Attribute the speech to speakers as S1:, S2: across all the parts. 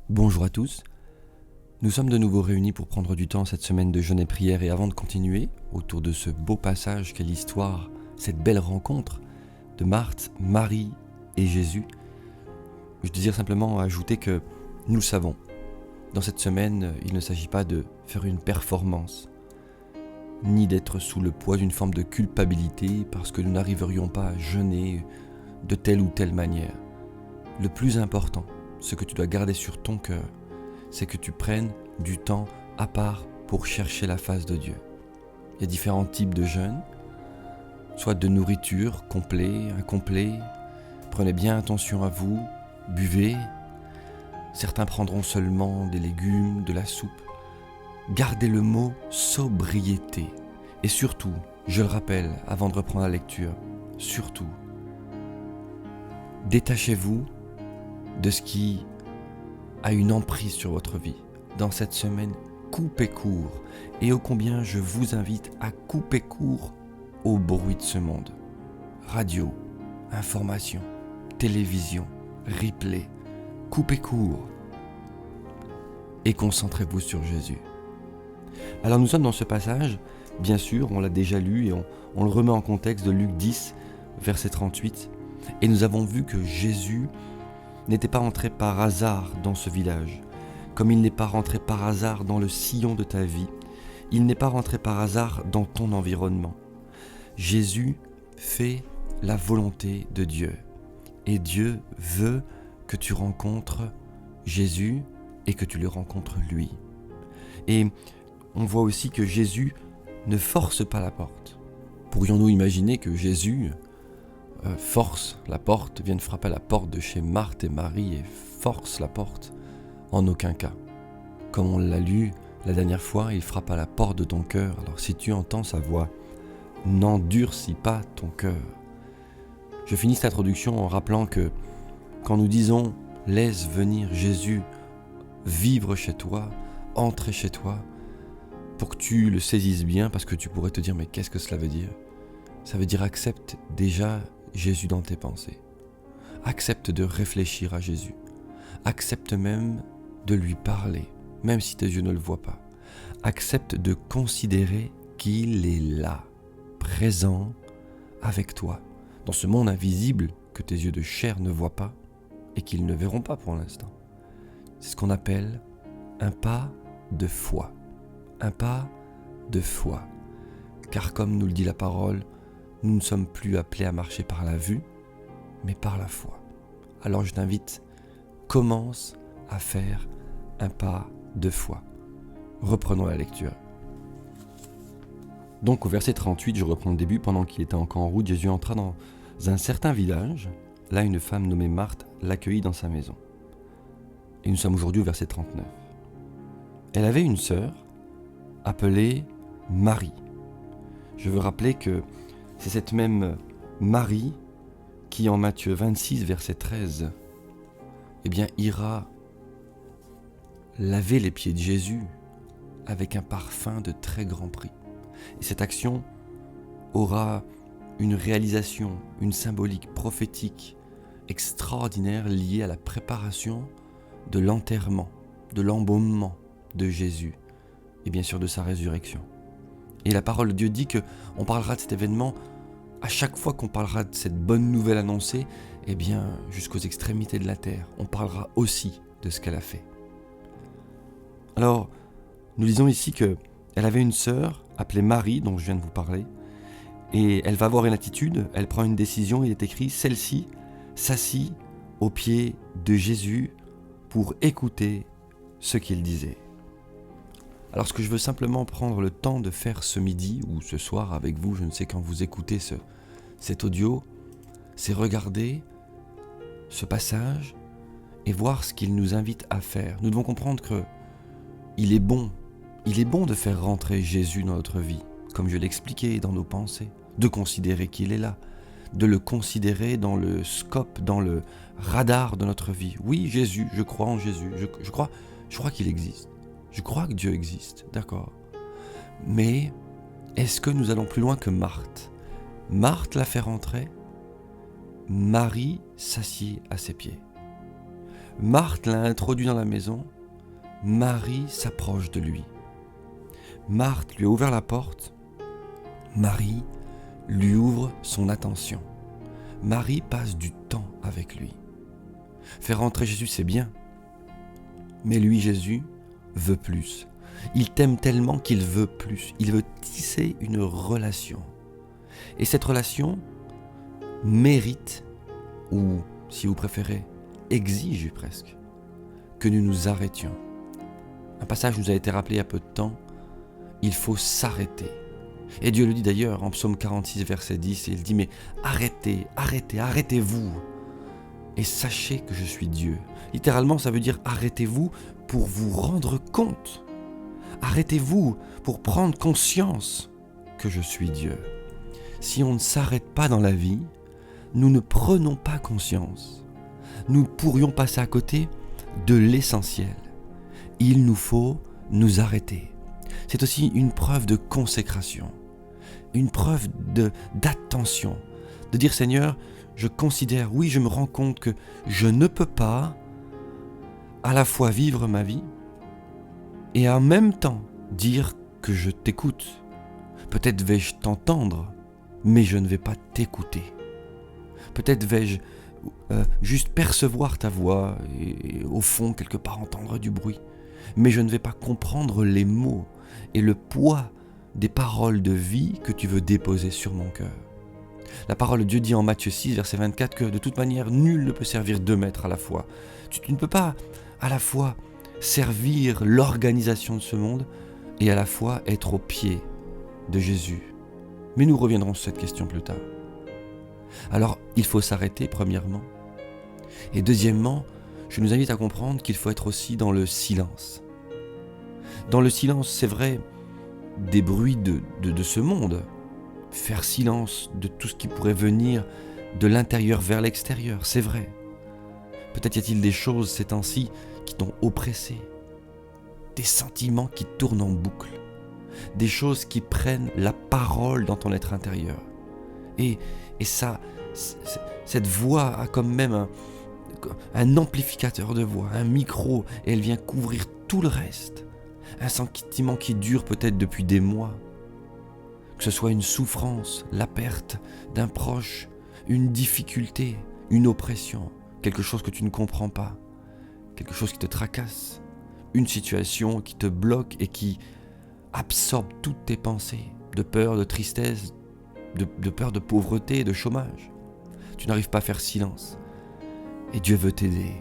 S1: Bonjour à tous, nous sommes de nouveau réunis pour prendre du temps cette semaine de jeûne et prière et avant de continuer autour de ce beau passage qu'est l'histoire, cette belle rencontre de Marthe, Marie et Jésus, je désire simplement ajouter que nous le savons, dans cette semaine il ne s'agit pas de faire une performance, ni d'être sous le poids d'une forme de culpabilité parce que nous n'arriverions pas à jeûner de telle ou telle manière. Le plus important, ce que tu dois garder sur ton cœur, c'est que tu prennes du temps à part pour chercher la face de Dieu. Il y a différents types de jeûnes, soit de nourriture, complet, incomplet. Prenez bien attention à vous, buvez. Certains prendront seulement des légumes, de la soupe. Gardez le mot sobriété. Et surtout, je le rappelle avant de reprendre la lecture, surtout, détachez-vous de ce qui a une emprise sur votre vie. Dans cette semaine, coupez court. Et ô combien je vous invite à couper court au bruit de ce monde. Radio, information, télévision, replay. Coupez court. Et concentrez-vous sur Jésus. Alors nous sommes dans ce passage, bien sûr, on l'a déjà lu et on le remet en contexte de Luc 10, verset 38. Et nous avons vu que Jésus n'était pas rentré par hasard dans ce village, comme il n'est pas rentré par hasard dans le sillon de ta vie, il n'est pas rentré par hasard dans ton environnement. Jésus fait la volonté de Dieu, et Dieu veut que tu rencontres Jésus et que tu le rencontres lui. Et on voit aussi que Jésus ne force pas la porte. Pourrions-nous imaginer que Jésus force la porte, vienne frapper à la porte de chez Marthe et Marie et force la porte? En aucun cas. Comme on l'a lu la dernière fois, il frappe à la porte de ton cœur. Alors si tu entends sa voix, n'endurcis pas ton cœur. Je finis cette introduction en rappelant que quand nous disons « laisse venir Jésus vivre chez toi, entrer chez toi », pour que tu le saisisses bien, parce que tu pourrais te dire « mais qu'est-ce que cela veut dire ?» Ça veut dire accepte déjà Jésus dans tes pensées. Accepte de réfléchir à Jésus. Accepte même de lui parler, même si tes yeux ne le voient pas. Accepte de considérer qu'il est là, présent avec toi, dans ce monde invisible que tes yeux de chair ne voient pas et qu'ils ne verront pas pour l'instant. C'est ce qu'on appelle un pas de foi. Un pas de foi. Car comme nous le dit la parole, nous ne sommes plus appelés à marcher par la vue, mais par la foi. Alors je t'invite, commence à faire un pas de foi. Reprenons la lecture. Donc au verset 38, je reprends le début, pendant qu'il était encore en route, Jésus entra dans un certain village. Là, une femme nommée Marthe l'accueillit dans sa maison. Et nous sommes aujourd'hui au verset 39. Elle avait une sœur appelée Marie. Je veux rappeler que c'est cette même Marie qui, en Matthieu 26, verset 13, ira laver les pieds de Jésus avec un parfum de très grand prix. Et cette action aura une réalisation, une symbolique prophétique extraordinaire liée à la préparation de l'enterrement, de l'embaumement de Jésus et bien sûr de sa résurrection. Et la parole de Dieu dit qu'on parlera de cet événement à chaque fois qu'on parlera de cette bonne nouvelle annoncée, jusqu'aux extrémités de la terre, on parlera aussi de ce qu'elle a fait. Alors, nous lisons ici qu'elle avait une sœur appelée Marie, dont je viens de vous parler, et elle va avoir une attitude, elle prend une décision, il est écrit, celle-ci s'assit aux pieds de Jésus pour écouter ce qu'il disait. Alors ce que je veux simplement prendre le temps de faire ce midi ou ce soir avec vous, je ne sais quand vous écoutez cet audio, c'est regarder ce passage et voir ce qu'il nous invite à faire. Nous devons comprendre que il est bon de faire rentrer Jésus dans notre vie, comme je l'expliquais dans nos pensées, de considérer qu'il est là, de le considérer dans le scope, dans le radar de notre vie. Oui, Jésus, je crois en Jésus, je crois qu'il existe. Je crois que Dieu existe, d'accord. Mais est-ce que nous allons plus loin que Marthe ? Marthe l'a fait rentrer, Marie s'assied à ses pieds. Marthe l'a introduit dans la maison. Marie s'approche de lui. Marthe lui a ouvert la porte. Marie lui ouvre son attention. Marie passe du temps avec lui. Faire rentrer Jésus, c'est bien. Mais lui, Jésus, veut plus. Il t'aime tellement qu'il veut plus. Il veut tisser une relation. Et cette relation mérite, ou si vous préférez, exige presque, que nous nous arrêtions. Un passage nous a été rappelé il y a peu de temps. Il faut s'arrêter. Et Dieu le dit d'ailleurs en Psaume 46, verset 10, et il dit « Mais arrêtez, arrêtez, arrêtez-vous, et sachez que je suis Dieu. » Littéralement, ça veut dire « Arrêtez-vous pour vous rendre compte. Arrêtez-vous pour prendre conscience que je suis Dieu. » Si on ne s'arrête pas dans la vie, nous ne prenons pas conscience. Nous pourrions passer à côté de l'essentiel. Il nous faut nous arrêter. C'est aussi une preuve de consécration, une preuve d'attention, de dire Seigneur, je considère, oui, je me rends compte que je ne peux pas à la fois vivre ma vie et en même temps dire que je t'écoute. Peut-être vais-je t'entendre, mais je ne vais pas t'écouter. Peut-être vais-je juste percevoir ta voix et au fond quelque part entendre du bruit, mais je ne vais pas comprendre les mots et le poids des paroles de vie que tu veux déposer sur mon cœur. La parole de Dieu dit en Matthieu 6, verset 24 que de toute manière, nul ne peut servir 2 maîtres à la fois. Tu ne peux pas à la fois servir l'organisation de ce monde et à la fois être au pied de Jésus. Mais nous reviendrons sur cette question plus tard. Alors, il faut s'arrêter premièrement. Et deuxièmement, je nous invite à comprendre qu'il faut être aussi dans le silence. Dans le silence, c'est vrai, des bruits de ce monde. Faire silence de tout ce qui pourrait venir de l'intérieur vers l'extérieur, c'est vrai. Peut-être y a-t-il des choses ces temps-ci qui t'ont oppressé, des sentiments qui tournent en boucle, des choses qui prennent la parole dans ton être intérieur. Et ça, cette voix a comme même un amplificateur de voix, un micro, et elle vient couvrir tout le reste. Un sentiment qui dure peut-être depuis des mois. Que ce soit une souffrance, la perte d'un proche, une difficulté, une oppression, quelque chose que tu ne comprends pas, quelque chose qui te tracasse, une situation qui te bloque et qui absorbe toutes tes pensées, de peur, de tristesse, de peur de pauvreté, de chômage. Tu n'arrives pas à faire silence. Et Dieu veut t'aider.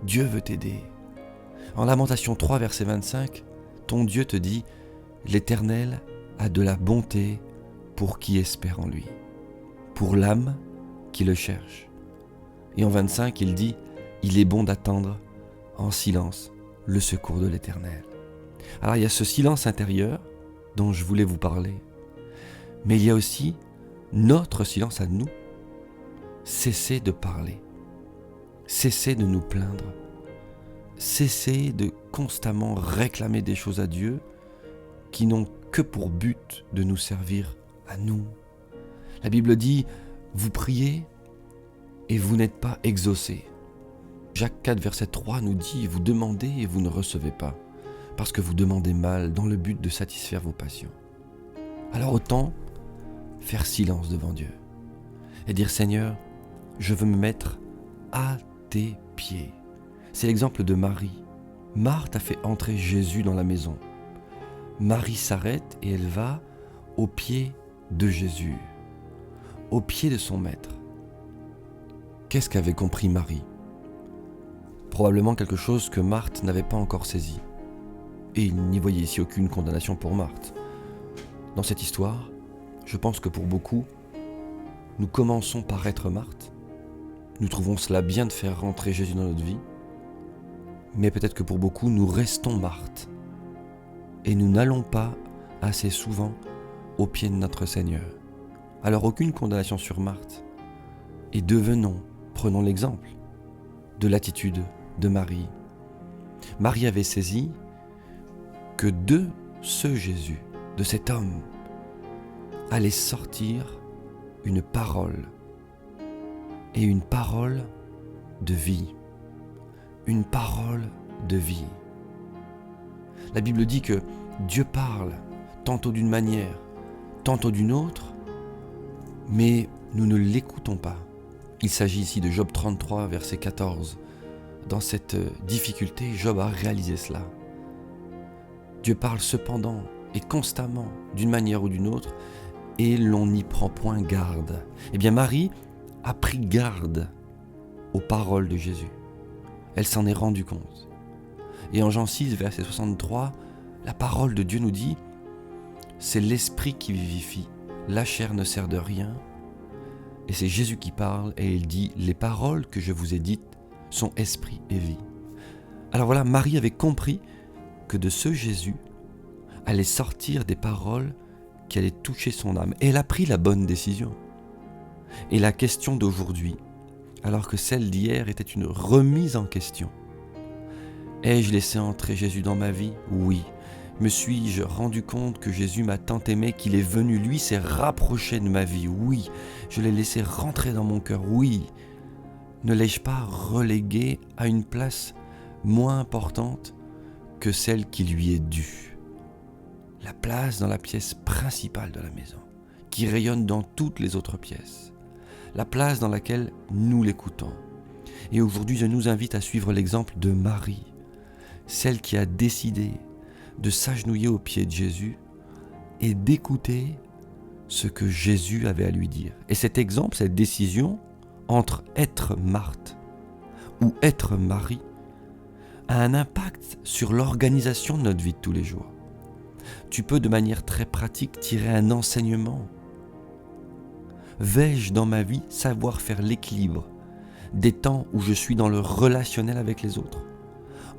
S1: Dieu veut t'aider. En Lamentation 3, verset 25, ton Dieu te dit « L'Éternel a de la bonté pour qui espère en lui, pour l'âme qui le cherche. » Et en 25, il dit « Il est bon d'attendre en silence le secours de l'Éternel. » Alors il y a ce silence intérieur dont je voulais vous parler, mais il y a aussi notre silence à nous. Cessez de parler, cessez de nous plaindre, cessez de constamment réclamer des choses à Dieu qui n'ont que pour but de nous servir à nous. La Bible dit, vous priez et vous n'êtes pas exaucés. Jacques 4, verset 3 nous dit, vous demandez et vous ne recevez pas, parce que vous demandez mal dans le but de satisfaire vos passions. Alors autant faire silence devant Dieu et dire, Seigneur, je veux me mettre à tes pieds. C'est l'exemple de Marie. Marthe a fait entrer Jésus dans la maison. Marie s'arrête et elle va au pied de Jésus, au pied de son maître. Qu'est-ce qu'avait compris Marie ? Probablement quelque chose que Marthe n'avait pas encore saisi. Et il n'y voyait ici aucune condamnation pour Marthe. Dans cette histoire, je pense que pour beaucoup, nous commençons par être Marthe. Nous trouvons cela bien de faire rentrer Jésus dans notre vie. Mais peut-être que pour beaucoup, nous restons Marthe. Et nous n'allons pas assez souvent au pied de notre Seigneur. Alors aucune condamnation sur Marthe. Et prenons l'exemple de l'attitude de Marie. Marie avait saisi que de ce Jésus, de cet homme, allait sortir une parole, et une parole de vie. une parole de vie. La Bible dit que Dieu parle tantôt d'une manière, tantôt d'une autre, mais nous ne l'écoutons pas. Il s'agit ici de Job 33, verset 14. Dans cette difficulté, Job a réalisé cela. Dieu parle cependant et constamment d'une manière ou d'une autre, et l'on n'y prend point garde. Eh bien, Marie a pris garde aux paroles de Jésus. Elle s'en est rendue compte. Et en Jean 6, verset 63, la parole de Dieu nous dit « C'est l'esprit qui vivifie, la chair ne sert de rien. » Et c'est Jésus qui parle et il dit « Les paroles que je vous ai dites sont esprit et vie. » Alors voilà, Marie avait compris que de ce Jésus allait sortir des paroles qui allaient toucher son âme. Et elle a pris la bonne décision. Et la question d'aujourd'hui, alors que celle d'hier était une remise en question. Ai-je laissé entrer Jésus dans ma vie ? Oui. Me suis-je rendu compte que Jésus m'a tant aimé qu'il est venu, lui, s'est rapproché de ma vie ? Oui. Je l'ai laissé rentrer dans mon cœur ? Oui. Ne l'ai-je pas relégué à une place moins importante que celle qui lui est due ? La place dans la pièce principale de la maison, qui rayonne dans toutes les autres pièces. La place dans laquelle nous l'écoutons. Et aujourd'hui, je nous invite à suivre l'exemple de Marie, celle qui a décidé de s'agenouiller aux pieds de Jésus et d'écouter ce que Jésus avait à lui dire. Et cet exemple, cette décision entre être Marthe ou être Marie a un impact sur l'organisation de notre vie de tous les jours. Tu peux de manière très pratique tirer un enseignement. Vais-je dans ma vie savoir faire l'équilibre des temps où je suis dans le relationnel avec les autres,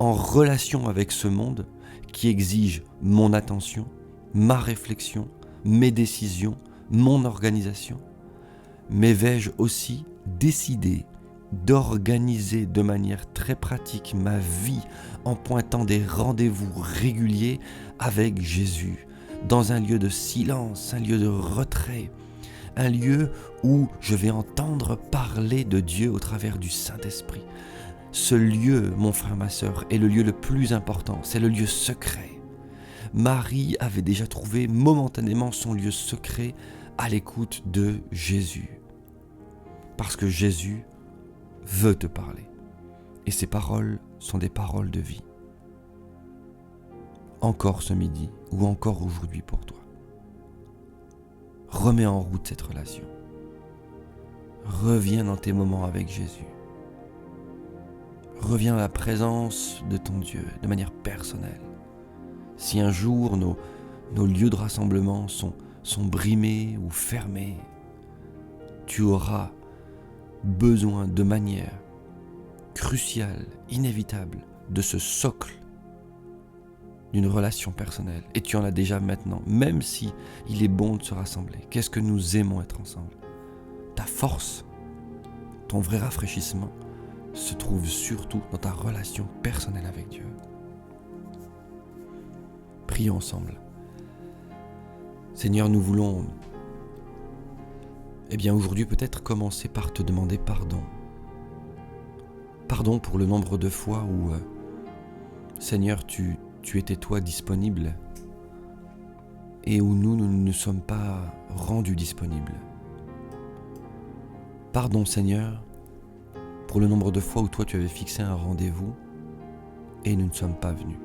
S1: en relation avec ce monde qui exige mon attention, ma réflexion, mes décisions, mon organisation, mais vais-je aussi décider d'organiser de manière très pratique ma vie en pointant des rendez-vous réguliers avec Jésus, dans un lieu de silence, un lieu de retrait, un lieu où je vais entendre parler de Dieu au travers du Saint-Esprit. Ce lieu, mon frère, ma sœur, est le lieu le plus important, c'est le lieu secret. Marie avait déjà trouvé momentanément son lieu secret à l'écoute de Jésus. Parce que Jésus veut te parler. Et ces paroles sont des paroles de vie. Encore ce midi ou encore aujourd'hui pour toi. Remets en route cette relation. Reviens dans tes moments avec Jésus. Reviens à la présence de ton Dieu de manière personnelle. Si un jour nos lieux de rassemblement sont brimés ou fermés, tu auras besoin de manière cruciale, inévitable, de ce socle d'une relation personnelle. Et tu en as déjà maintenant, même si il est bon de se rassembler. Qu'est-ce que nous aimons être ensemble ? Ta force, ton vrai rafraîchissement se trouve surtout dans ta relation personnelle avec Dieu. Prions ensemble. Seigneur, nous voulons, aujourd'hui peut-être commencer par te demander pardon. Pardon pour le nombre de fois où, Seigneur, tu étais toi disponible et où nous ne nous sommes pas rendus disponibles. Pardon, Seigneur, pour le nombre de fois où toi tu avais fixé un rendez-vous et nous ne sommes pas venus.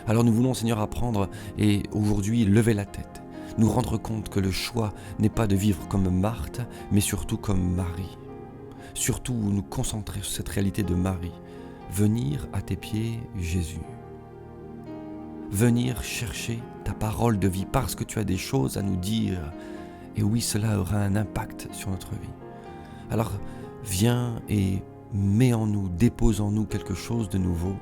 S1: Alors nous voulons, Seigneur, apprendre et aujourd'hui lever la tête, nous rendre compte que le choix n'est pas de vivre comme Marthe, mais surtout comme Marie. Surtout nous concentrer sur cette réalité de Marie, venir à tes pieds, Jésus. Venir chercher ta parole de vie parce que tu as des choses à nous dire. Et oui, cela aura un impact sur notre vie. Alors viens et mets en nous, dépose en nous quelque chose de nouveau.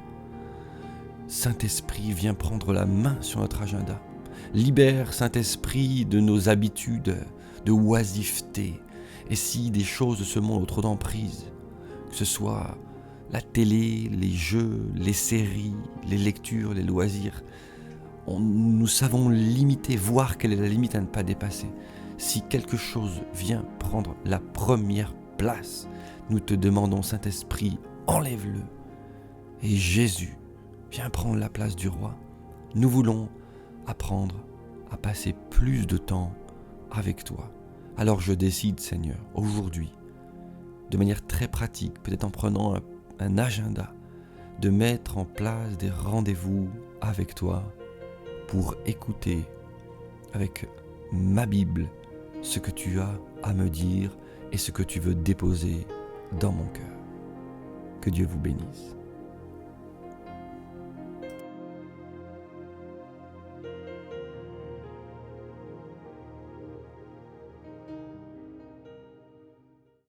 S1: Saint-Esprit, viens prendre la main sur notre agenda. Libère, Saint-Esprit, de nos habitudes de oisiveté. Et si des choses de ce monde ont trop d'emprise, que ce soit la télé, les jeux, les séries, les lectures, les loisirs, nous savons limiter, voir quelle est la limite à ne pas dépasser. Si quelque chose vient prendre la première place, nous te demandons, Saint-Esprit, enlève-le et Jésus vient prendre la place du roi. Nous voulons apprendre à passer plus de temps avec toi. Alors je décide, Seigneur, aujourd'hui, de manière très pratique, peut-être en prenant un agenda, de mettre en place des rendez-vous avec toi pour écouter avec ma Bible ce que tu as à me dire et ce que tu veux déposer dans mon cœur. Que Dieu vous bénisse.